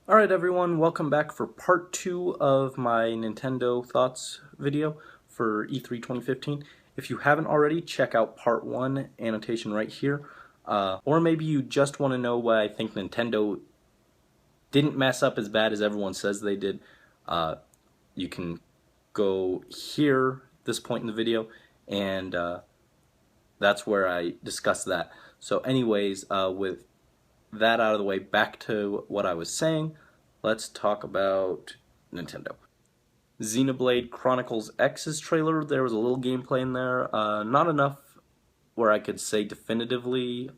Alright everyone, welcome back for part 2 of my Nintendo Thoughts video for E3 2015. If you haven't already, check out part 1, annotation right here. Or maybe you just want to know why I think Nintendo didn't mess up as bad as everyone says they did. You can go here, this point in the video, and that's where I discuss that. So anyways, with that out of the way, back to what I was saying, let's talk about Nintendo. Xenoblade Chronicles X's trailer, there was a little gameplay in there. Not enough where I could say definitively,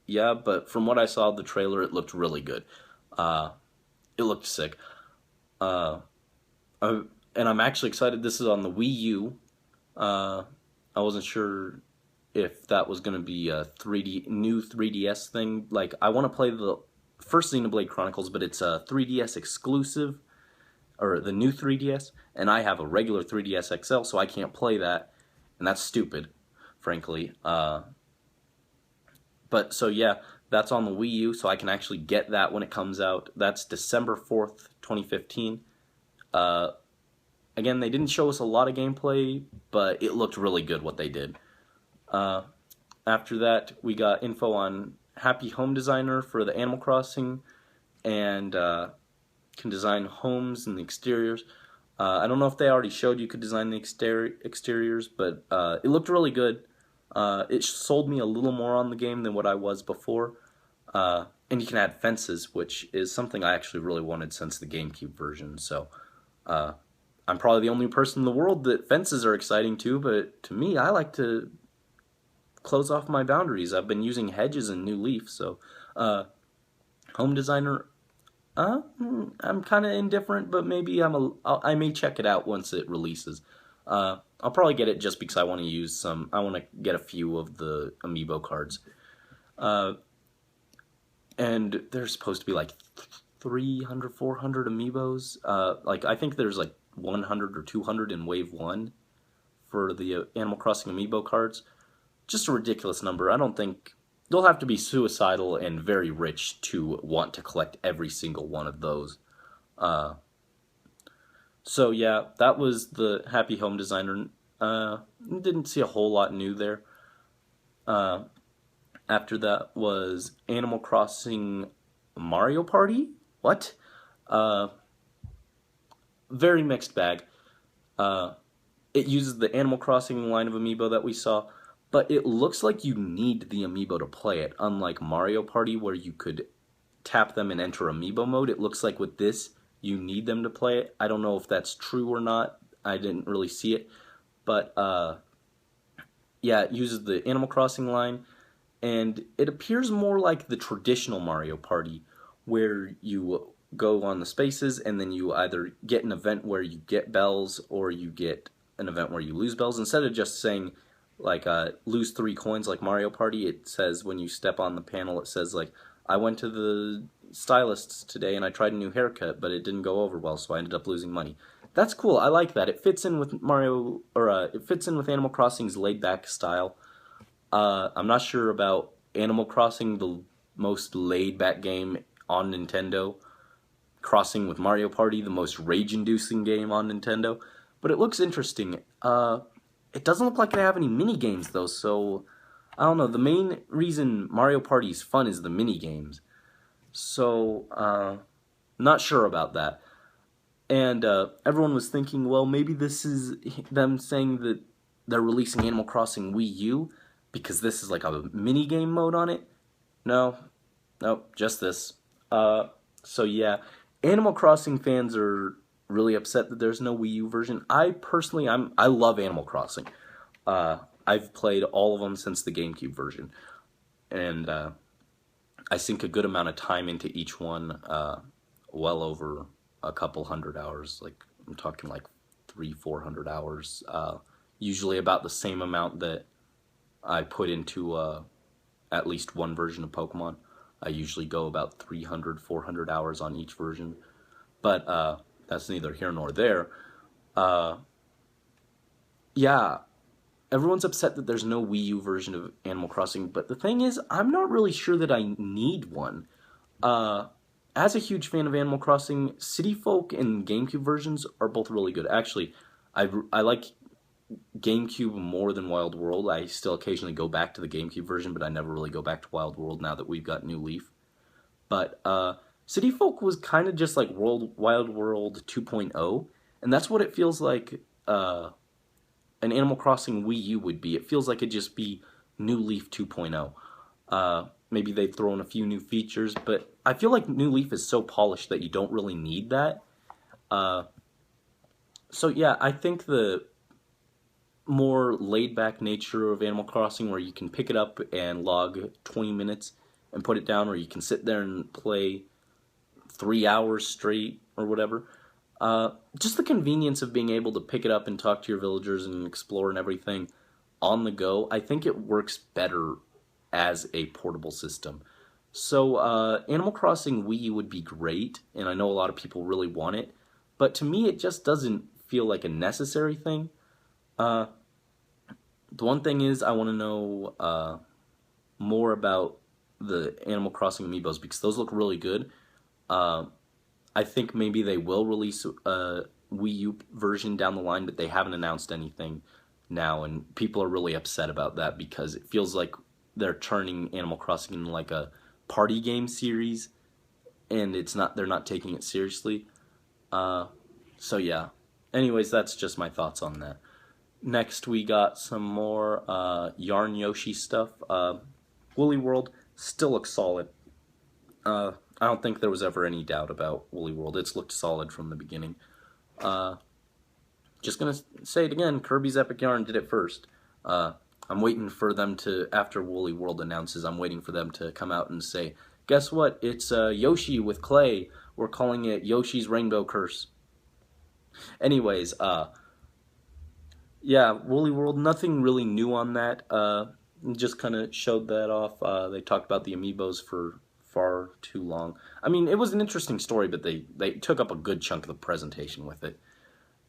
yeah, but from what I saw of the trailer, it looked really good. It looked sick. Uh, and I'm actually excited. This is on the Wii U. I wasn't sure if that was going to be a new 3DS thing. Like, I want to play the first Xenoblade Chronicles, but it's a 3DS exclusive, or the new 3DS, and I have a regular 3DS XL, so I can't play that, and that's stupid, frankly. But so yeah, that's on the Wii U, so I can actually get that when it comes out. That's December 4th, 2015. Again, they didn't show us a lot of gameplay, but it looked really good what they did. After that, we got info on Happy Home Designer for the Animal Crossing, and can design homes and the exteriors. I don't know if they already showed you could design the exteriors, but it looked really good. It sold me a little more on the game than what I was before. And you can add fences, which is something I actually really wanted since the GameCube version. So I'm probably the only person in the world that fences are exciting to, but to me, I like to close off my boundaries. I've been using hedges and New Leaf, so Home Designer, I'm kind of indifferent, but maybe I may check it out once it releases. I'll probably get it just because I want to use some. I want to get a few of the amiibo cards, and there's supposed to be like 300, 400 amiibos. Like I think there's like 100 or 200 in Wave 1 for the Animal Crossing amiibo cards. Just a ridiculous number. I don't think you'll have to be suicidal and very rich to want to collect every single one of those. So yeah, that was the Happy Home Designer. Didn't see a whole lot new there. After that was Animal Crossing Mario Party. What? Very mixed bag. It uses the Animal Crossing line of amiibo that we saw, but it looks like you need the amiibo to play it, unlike Mario Party where you could tap them and enter amiibo mode. It looks like with this, you need them to play it. I don't know if that's true or not. I didn't really see it. But, yeah, it uses the Animal Crossing line, and it appears more like the traditional Mario Party, where you go on the spaces, and then you either get an event where you get bells, or you get an event where you lose bells. Instead of just saying, like, lose 3 coins like Mario Party, it says when you step on the panel, it says, like, I went to the stylist today and I tried a new haircut, but it didn't go over well, so I ended up losing money. That's cool. I like that. It fits in with it fits in with Animal Crossing's laid-back style. I'm not sure about Animal Crossing, the most laid-back game on Nintendo, crossing with Mario Party, the most rage-inducing game on Nintendo, but it looks interesting. It doesn't look like they have any mini games though, so I don't know. The main reason Mario Party is fun is the mini games. So, not sure about that. And everyone was thinking, well, maybe this is them saying that they're releasing Animal Crossing Wii U because this is like a mini game mode on it. No, nope, just this. So yeah, Animal Crossing fans are really upset that there's no Wii U version. I personally, I love Animal Crossing. I've played all of them since the GameCube version, and I sink a good amount of time into each one, well over a couple hundred hours. Like I'm talking like 400 hours. Usually about the same amount that I put into at least one version of Pokemon. I usually go about 300, 400 hours on each version, but that's neither here nor there. Yeah, everyone's upset that there's no Wii U version of Animal Crossing, but the thing is, I'm not really sure that I need one. as a huge fan of Animal Crossing, City Folk and GameCube versions are both really good. Actually, I like GameCube more than Wild World. I still occasionally go back to the GameCube version, but I never really go back to Wild World now that we've got New Leaf. But City Folk was kind of just like Wild World 2.0, and that's what it feels like an Animal Crossing Wii U would be. It feels like it'd just be New Leaf 2.0. Maybe they'd throw in a few new features, but I feel like New Leaf is so polished that you don't really need that. So yeah, I think the more laid-back nature of Animal Crossing, where you can pick it up and log 20 minutes and put it down, or you can sit there and play 3 hours straight or whatever. Just the convenience of being able to pick it up and talk to your villagers and explore and everything on the go, I think it works better as a portable system. So Animal Crossing Wii U would be great, and I know a lot of people really want it, but to me it just doesn't feel like a necessary thing. The one thing is I want to know more about the Animal Crossing amiibos because those look really good. I think maybe they will release a Wii U version down the line, but they haven't announced anything now, and people are really upset about that because it feels like they're turning Animal Crossing into like a party game series, and they're not taking it seriously. So yeah. Anyways, that's just my thoughts on that. Next, we got some more Yarn Yoshi stuff. Woolly World still looks solid. I don't think there was ever any doubt about Woolly World. It's looked solid from the beginning. Just gonna say it again, Kirby's Epic Yarn did it first. I'm waiting for them to, after Woolly World announces, I'm waiting for them to come out and say, guess what, it's Yoshi with clay. We're calling it Yoshi's Rainbow Curse. Anyways, yeah, Woolly World, nothing really new on that. Just kind of showed that off. They talked about the amiibos for far too long. I mean, it was an interesting story, but they took up a good chunk of the presentation with it.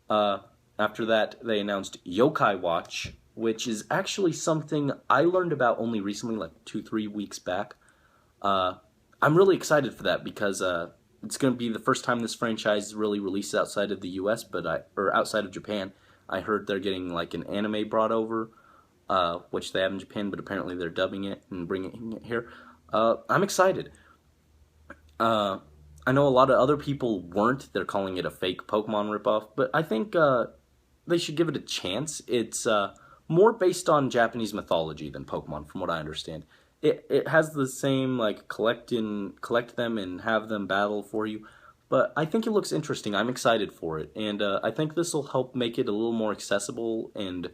After that, they announced Yokai Watch, which is actually something I learned about only recently, like 2-3 weeks back. I'm really excited for that because it's going to be the first time this franchise really releases outside of the U.S., or outside of Japan. I heard they're getting like an anime brought over, which they have in Japan, but apparently they're dubbing it and bringing it here. I'm excited. I know a lot of other people weren't. They're calling it a fake Pokemon ripoff, but I think they should give it a chance. It's more based on Japanese mythology than Pokemon, from what I understand. It has the same like collect them and have them battle for you, but I think it looks interesting. I'm excited for it, and I think this will help make it a little more accessible and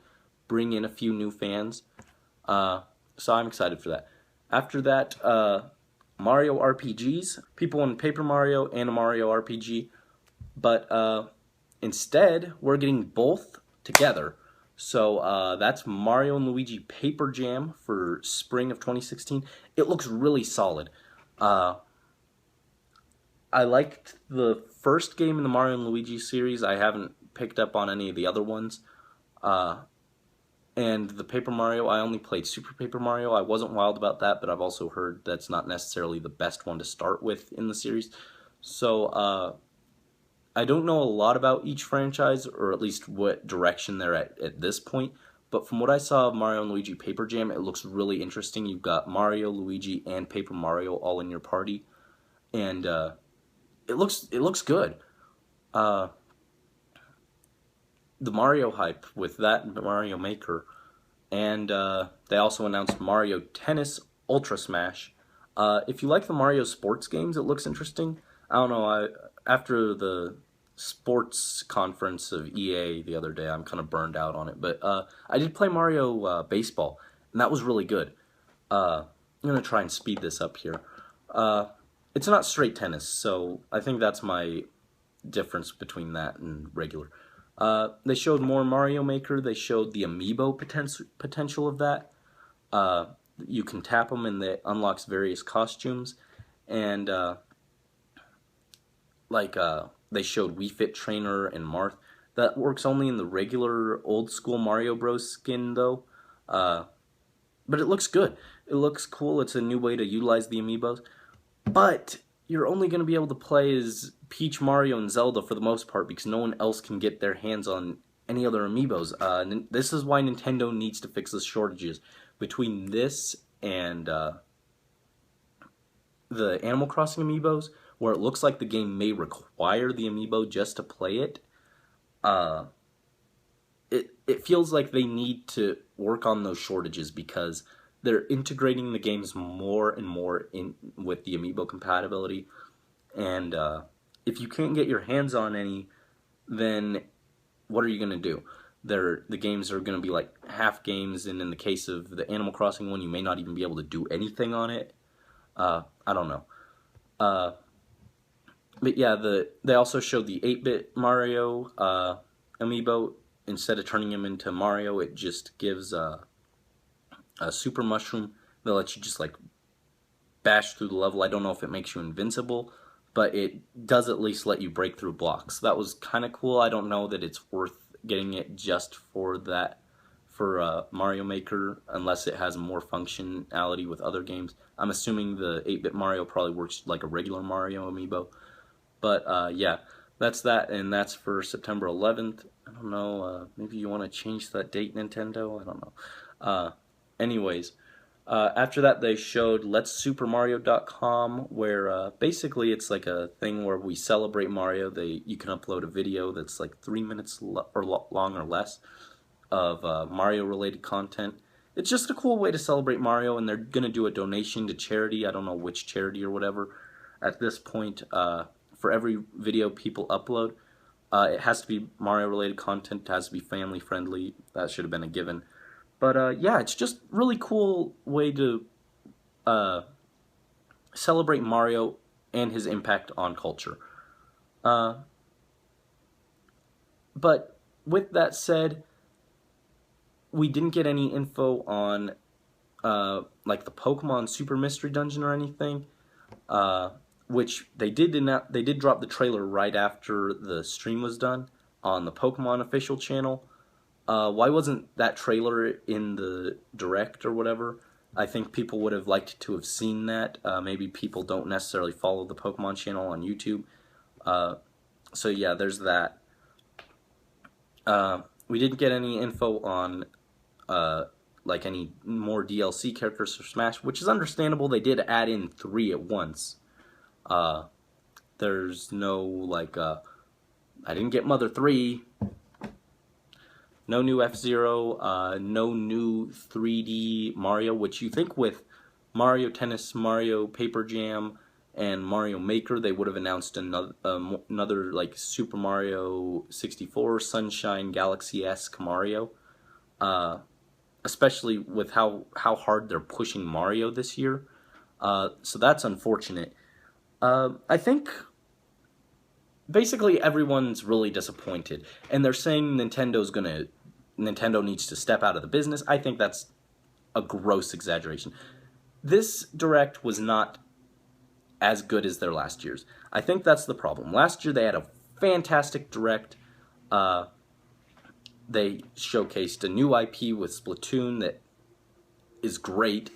bring in a few new fans. So I'm excited for that. After that, Mario RPGs. People want Paper Mario and a Mario RPG, but instead we're getting both together. So that's Mario and Luigi Paper Jam for spring of 2016. It looks really solid. I liked the first game in the Mario and Luigi series. I haven't picked up on any of the other ones. And the Paper Mario, I only played Super Paper Mario. I wasn't wild about that, but I've also heard that's not necessarily the best one to start with in the series. So I don't know a lot about each franchise, or at least what direction they're at this point. But from what I saw of Mario and Luigi Paper Jam, it looks really interesting. You've got Mario, Luigi, and Paper Mario all in your party, and it looks good. The Mario hype with that Mario Maker, and they also announced Mario Tennis Ultra Smash. If you like the Mario sports games, it looks interesting. I don't know, after the sports conference of EA the other day, I'm kind of burned out on it, but I did play Mario Baseball, and that was really good. I'm going to try and speed this up here. It's not straight tennis, so I think that's my difference between that and regular. They showed more Mario Maker. They showed the amiibo potential of that. You can tap them and it unlocks various costumes. And they showed Wii Fit Trainer and Marth. That works only in the regular old school Mario Bros. Skin though. But it looks good. It looks cool. It's a new way to utilize the amiibos. But you're only going to be able to play as Peach, Mario, and Zelda for the most part because no one else can get their hands on any other amiibos. This is why Nintendo needs to fix the shortages. Between this and the Animal Crossing amiibos, where it looks like the game may require the amiibo just to play it, uh, it feels like they need to work on those shortages because they're integrating the games more and more in with the amiibo compatibility. And if you can't get your hands on any, then what are you going to do? The games are going to be like half games, and in the case of the Animal Crossing one, you may not even be able to do anything on it. I don't know. But yeah, they also showed the 8-bit Mario amiibo. Instead of turning him into Mario, it just gives a super mushroom that lets you just like bash through the level. I don't know if it makes you invincible, but it does at least let you break through blocks. That was kind of cool. I don't know that it's worth getting it just for that, for Mario Maker, unless it has more functionality with other games. I'm assuming the 8-bit Mario probably works like a regular Mario amiibo. But yeah, that's that, and that's for September 11th. I don't know, maybe you want to change that date, Nintendo? I don't know. Anyways, after that they showed Let'sSuperMario.com, where basically it's like a thing where we celebrate Mario. You can upload a video that's like 3 minutes long or less of Mario-related content. It's just a cool way to celebrate Mario, and they're going to do a donation to charity. I don't know which charity or whatever at this point. For every video people upload, it has to be Mario-related content. It has to be family-friendly. That should have been a given. But yeah, it's just really cool way to celebrate Mario and his impact on culture. But with that said, we didn't get any info on like the Pokemon Super Mystery Dungeon or anything. Which they did drop the trailer right after the stream was done on the Pokemon official channel. Why wasn't that trailer in the direct or whatever? I think people would have liked to have seen that. Maybe people don't necessarily follow the Pokemon channel on YouTube. So yeah, there's that. We didn't get any info on like any more DLC characters for Smash, which is understandable. They did add in 3 at once. There's no like I didn't get Mother 3, no new F-Zero, no new 3D Mario, which you think with Mario Tennis, Mario Paper Jam, and Mario Maker they would have announced another like Super Mario 64 Sunshine Galaxy-esque Mario, especially with how hard they're pushing Mario this year. So that's unfortunate. I think basically everyone's really disappointed, and they're saying Nintendo needs to step out of the business. I think that's a gross exaggeration. This Direct was not as good as their last year's. I think that's the problem. Last year they had a fantastic Direct. They showcased a new IP with Splatoon that is great.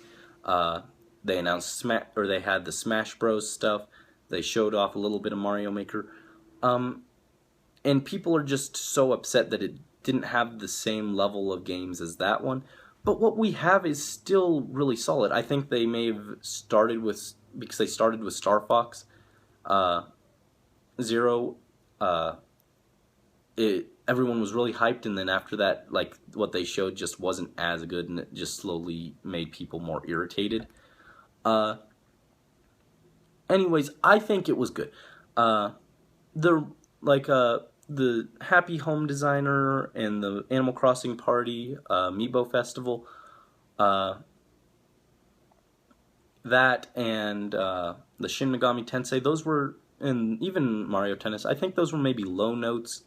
They announced they had the Smash Bros stuff. They showed off a little bit of Mario Maker. And people are just so upset that it didn't have the same level of games as that one. But what we have is still really solid. I think they may have started with, because they started with Star Fox Zero, everyone was really hyped, and then after that, like, what they showed just wasn't as good, and it just slowly made people more irritated. Anyways, I think it was good. The Happy Home Designer and the Animal Crossing Party Amiibo Festival, that and the Shin Megami Tensei, those were, and even Mario Tennis, I think those were maybe low notes,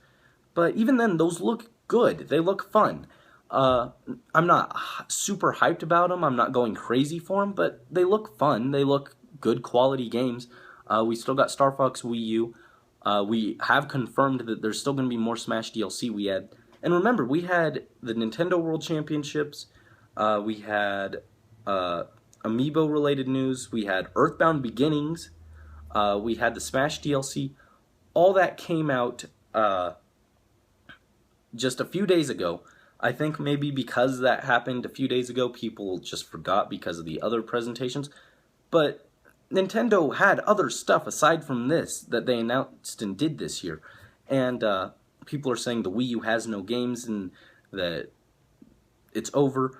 but even then, those look good. They look fun. I'm not super hyped about them. I'm not going crazy for them, but they look fun. They look good quality games. We still got Star Fox Wii U. We have confirmed that there's still going to be more Smash DLC. And remember, we had the Nintendo World Championships. We had Amiibo-related news. We had Earthbound Beginnings. We had the Smash DLC. All that came out just a few days ago. I think maybe because that happened a few days ago, people just forgot because of the other presentations. But Nintendo had other stuff aside from this that they announced and did this year. And people are saying the Wii U has no games and that it's over.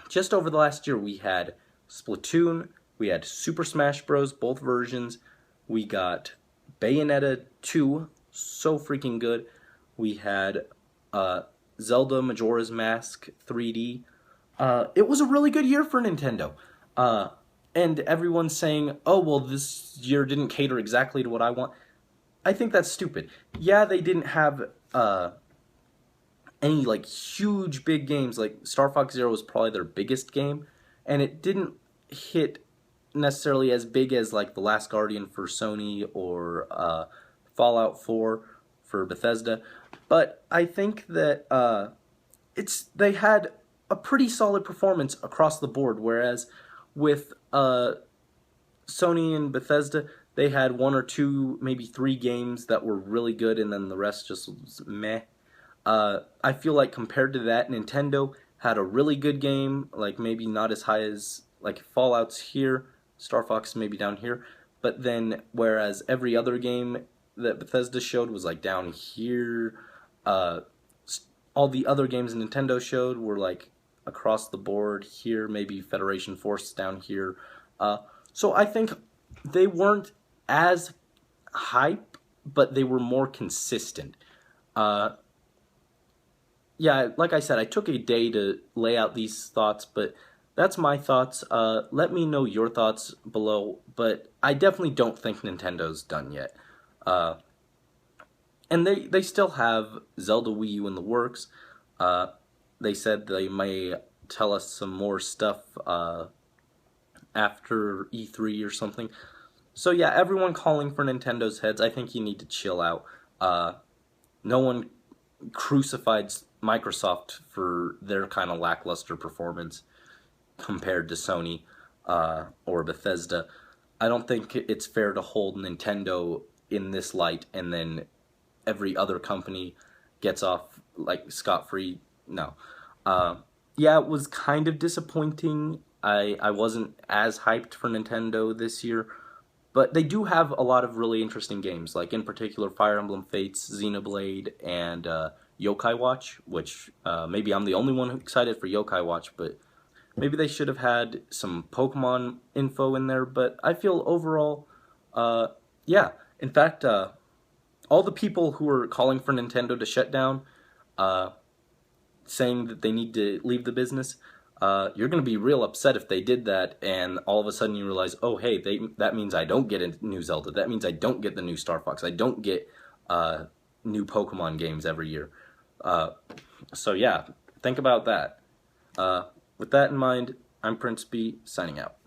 Just over the last year, we had Splatoon, we had Super Smash Bros., both versions. We got Bayonetta 2, so freaking good. We had Zelda Majora's Mask 3D. It was a really good year for Nintendo. And everyone's saying, oh, well, this year didn't cater exactly to what I want. I think that's stupid. Yeah, they didn't have any like huge big games. Like Star Fox Zero was probably their biggest game, and it didn't hit necessarily as big as like The Last Guardian for Sony or Fallout 4 for Bethesda. But I think that they had a pretty solid performance across the board, whereas with Sony and Bethesda, they had one or two, maybe three games that were really good, and then the rest just was meh. I feel like compared to that, Nintendo had a really good game, like maybe not as high as, like Fallout's here, Star Fox maybe down here, but then whereas every other game that Bethesda showed was like down here, all the other games Nintendo showed were like across the board here, maybe Federation Force down here. So I think they weren't as hype, but they were more consistent. Yeah, like I said, I took a day to lay out these thoughts, but that's my thoughts. Let me know your thoughts below, but I definitely don't think Nintendo's done yet. And they still have Zelda Wii U in the works. They said they may tell us some more stuff after E3 or something. So yeah, everyone calling for Nintendo's heads, I think you need to chill out. No one crucified Microsoft for their kind of lackluster performance compared to Sony or Bethesda. I don't think it's fair to hold Nintendo in this light and then every other company gets off like scot-free. No. Yeah, it was kind of disappointing. I wasn't as hyped for Nintendo this year, but they do have a lot of really interesting games, like in particular Fire Emblem Fates, Xenoblade, and Yokai Watch, which maybe I'm the only one excited for Yokai Watch, but maybe they should have had some Pokemon info in there. But I feel overall, yeah. In fact, all the people who are calling for Nintendo to shut down, saying that they need to leave the business, you're going to be real upset if they did that, and all of a sudden you realize, oh, hey, that means I don't get a new Zelda. That means I don't get the new Star Fox. I don't get new Pokemon games every year. So yeah, think about that. With that in mind, I'm Prince B, signing out.